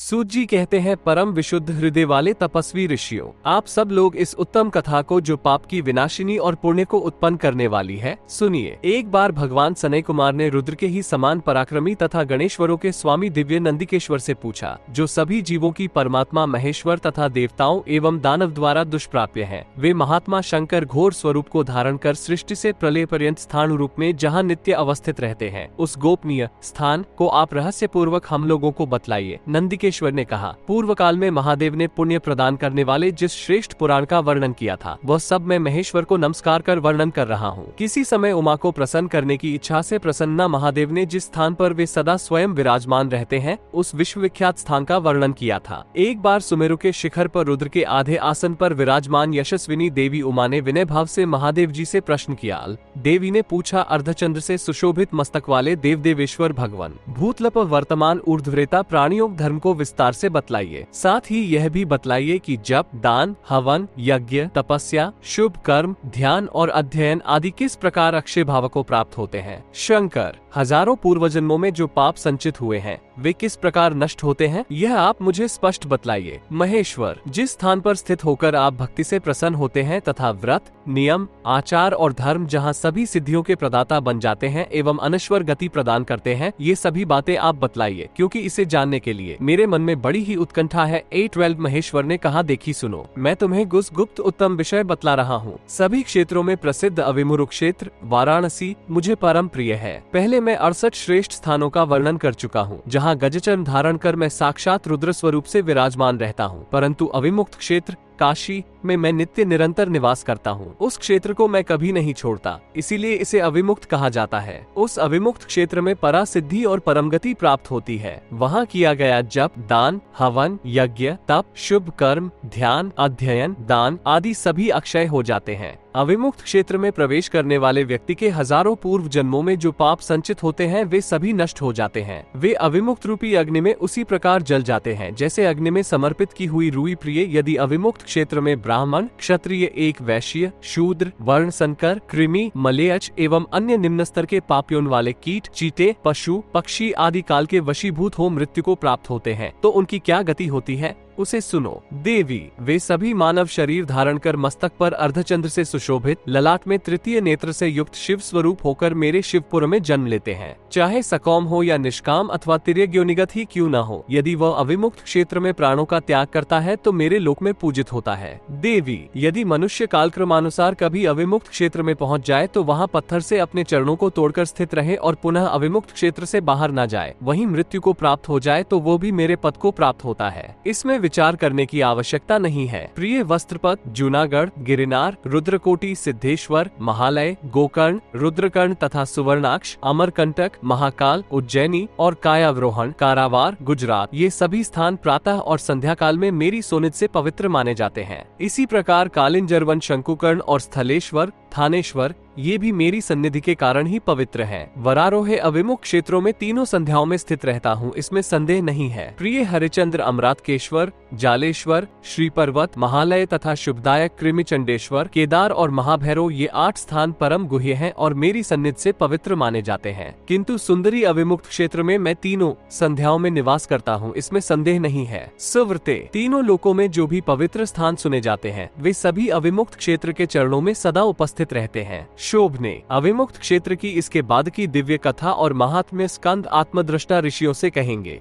सूत जी कहते हैं, परम विशुद्ध हृदय वाले तपस्वी ऋषियों, आप सब लोग इस उत्तम कथा को जो पाप की विनाशिनी और पुण्य को उत्पन्न करने वाली है, सुनिए। एक बार भगवान सनय कुमार ने रुद्र के ही समान पराक्रमी तथा गणेश्वरों के स्वामी दिव्य नंदिकेश्वर से पूछा, जो सभी जीवों की परमात्मा महेश्वर तथा देवताओं एवं दानव द्वारा दुष्प्राप्य हैं, वे महात्मा शंकर घोर स्वरूप को धारण कर सृष्टि से प्रलय पर्यंत स्थान रूप में जहाँ नित्य अवस्थित रहते हैं, उस गोपनीय स्थान को आप रहस्य पूर्वक हम लोगों को बतलाइए। नंदिकेश्वर ने कहा, पूर्व काल में महादेव ने पुण्य प्रदान करने वाले जिस श्रेष्ठ पुराण का वर्णन किया था, वह सब मैं महेश्वर को नमस्कार कर वर्णन कर रहा हूँ। किसी समय उमा को प्रसन्न करने की इच्छा से प्रसन्ना महादेव ने जिस स्थान पर वे सदा स्वयं विराजमान रहते हैं, उस विश्व विख्यात स्थान का वर्णन किया था। एक बार सुमेरु के शिखर पर रुद्र के आधे आसन पर विराजमान यशस्विनी देवी उमा ने विनय भाव से महादेव जी से प्रश्न किया। देवी ने पूछा, अर्धचंद्र से सुशोभित मस्तक वाले देव देवेश्वर भगवान, भूतलप वर्तमान ऊर्ध्वरेता प्राणियों धर्म को विस्तार से बतलाइए। साथ ही यह भी बतलाइए कि जप, दान, हवन, यज्ञ, तपस्या, शुभ कर्म, ध्यान और अध्ययन आदि किस प्रकार अक्षय भाव को प्राप्त होते हैं। शंकर, हजारों पूर्व जन्मों में जो पाप संचित हुए हैं, वे किस प्रकार नष्ट होते हैं, यह आप मुझे स्पष्ट बतलाइए। महेश्वर, जिस स्थान पर स्थित होकर आप भक्ति से प्रसन्न होते हैं तथा व्रत, नियम, आचार और धर्म जहाँ सभी सिद्धियों के प्रदाता बन जाते हैं एवं अनश्वर गति प्रदान करते हैं, ये सभी बातें आप बतलाइए, क्योंकि इसे जानने के लिए मेरे मन में बड़ी ही उत्कंठा है। 812 महेश्वर ने कहा, देखी सुनो, मैं तुम्हें गुप्त उत्तम विषय बतला रहा हूँ। सभी क्षेत्रों में प्रसिद्ध अविमुरु क्षेत्र वाराणसी मुझे परम प्रिय है। पहले मैं 68 श्रेष्ठ स्थानों का वर्णन कर चुका हूँ, जहाँ गजचर्म धारण कर मैं साक्षात रुद्र स्वरूप से विराजमान रहता हूँ। परंतु अविमुक्त क्षेत्र काशी में मैं नित्य निरंतर निवास करता हूँ। उस क्षेत्र को मैं कभी नहीं छोड़ता, इसीलिए इसे अविमुक्त कहा जाता है। उस अविमुक्त क्षेत्र में परा सिद्धि और परमगति प्राप्त होती है। वहाँ किया गया जप, दान, हवन, यज्ञ, तप, शुभ कर्म, ध्यान, अध्ययन, दान आदि सभी अक्षय हो जाते हैं। अविमुक्त क्षेत्र में प्रवेश करने वाले व्यक्ति के हजारों पूर्व जन्मों में जो पाप संचित होते हैं, वे सभी नष्ट हो जाते हैं। वे अविमुक्त रूपी अग्नि में उसी प्रकार जल जाते हैं जैसे अग्नि में समर्पित की हुई रुई प्रिय यदि अविमुक्त क्षेत्र में ब्राह्मण, क्षत्रिय, एक वैश्य, शूद्र, वर्ण संकर, कृमि, मलेच्छ एवं अन्य निम्न स्तर के पापियों वाले कीट, चीते, पशु, पक्षी आदि काल के वशीभूत हो मृत्यु को प्राप्त होते हैं, तो उनकी क्या गति होती है, उसे सुनो। देवी, वे सभी मानव शरीर धारण कर मस्तक पर अर्धचंद्र से सुशोभित, ललाट में तृतीय नेत्र से युक्त शिव स्वरूप होकर मेरे शिवपुर में जन्म लेते हैं। चाहे सकौम हो या निष्काम अथवा तिर्यग्योनिगत ही क्यों न हो, यदि वह अविमुक्त क्षेत्र में प्राणों का त्याग करता है तो मेरे लोक में पूजित होता है। देवी, यदि मनुष्य कालक्रमानुसार कभी अविमुक्त क्षेत्र में पहुँच जाए तो वहाँ पत्थर से अपने चरणों को तोड़कर स्थित रहे और पुनः अविमुक्त क्षेत्र से बाहर न जाए, वहीं मृत्यु को प्राप्त हो जाए तो वो भी मेरे पद को प्राप्त होता है। इसमें विचार करने की आवश्यकता नहीं है। प्रिय वस्त्रपत, जूनागढ़, गिरिनार, रुद्रकोटि, सिद्धेश्वर, महालय, गोकर्ण, रुद्रकर्ण तथा सुवर्णाक्ष, अमरकंटक, महाकाल, उज्जैनी और कायावरोहण, कारावार, गुजरात, ये सभी स्थान प्रातः और संध्या काल में मेरी सोनित से पवित्र माने जाते हैं। इसी प्रकार कालिंजरवन, शंकुकर्ण और स्थलेश्वर, थानेश्वर, ये भी मेरी सन्निधि के कारण ही पवित्र हैं। वरारोहे अविमुक्त क्षेत्रों में तीनों संध्याओं में स्थित रहता हूँ, इसमें संदेह नहीं है। प्रिय हरिचंद्र, अमरातकेश्वर, जालेश्वर, श्री पर्वत, महालय तथा शुभदायक कृमिचंडेश्वर, केदार और महाभैरव, ये 8 स्थान परम गुह्य हैं और मेरी सन्निधि से पवित्र माने जाते हैं। किंतु सुंदरी अविमुक्त क्षेत्र में मैं तीनों संध्याओं में निवास करता हूँ, इसमें संदेह नहीं है। सुव्रते, तीनों लोकों में जो भी पवित्र स्थान सुने जाते हैं, वे सभी अविमुक्त क्षेत्र के चरणों में सदा उपस्थित रहते हैं। शोभने, अविमुक्त क्षेत्र की इसके बाद की दिव्य कथा और महात्म्य स्कंद आत्मदृष्टा ऋषियों से कहेंगे।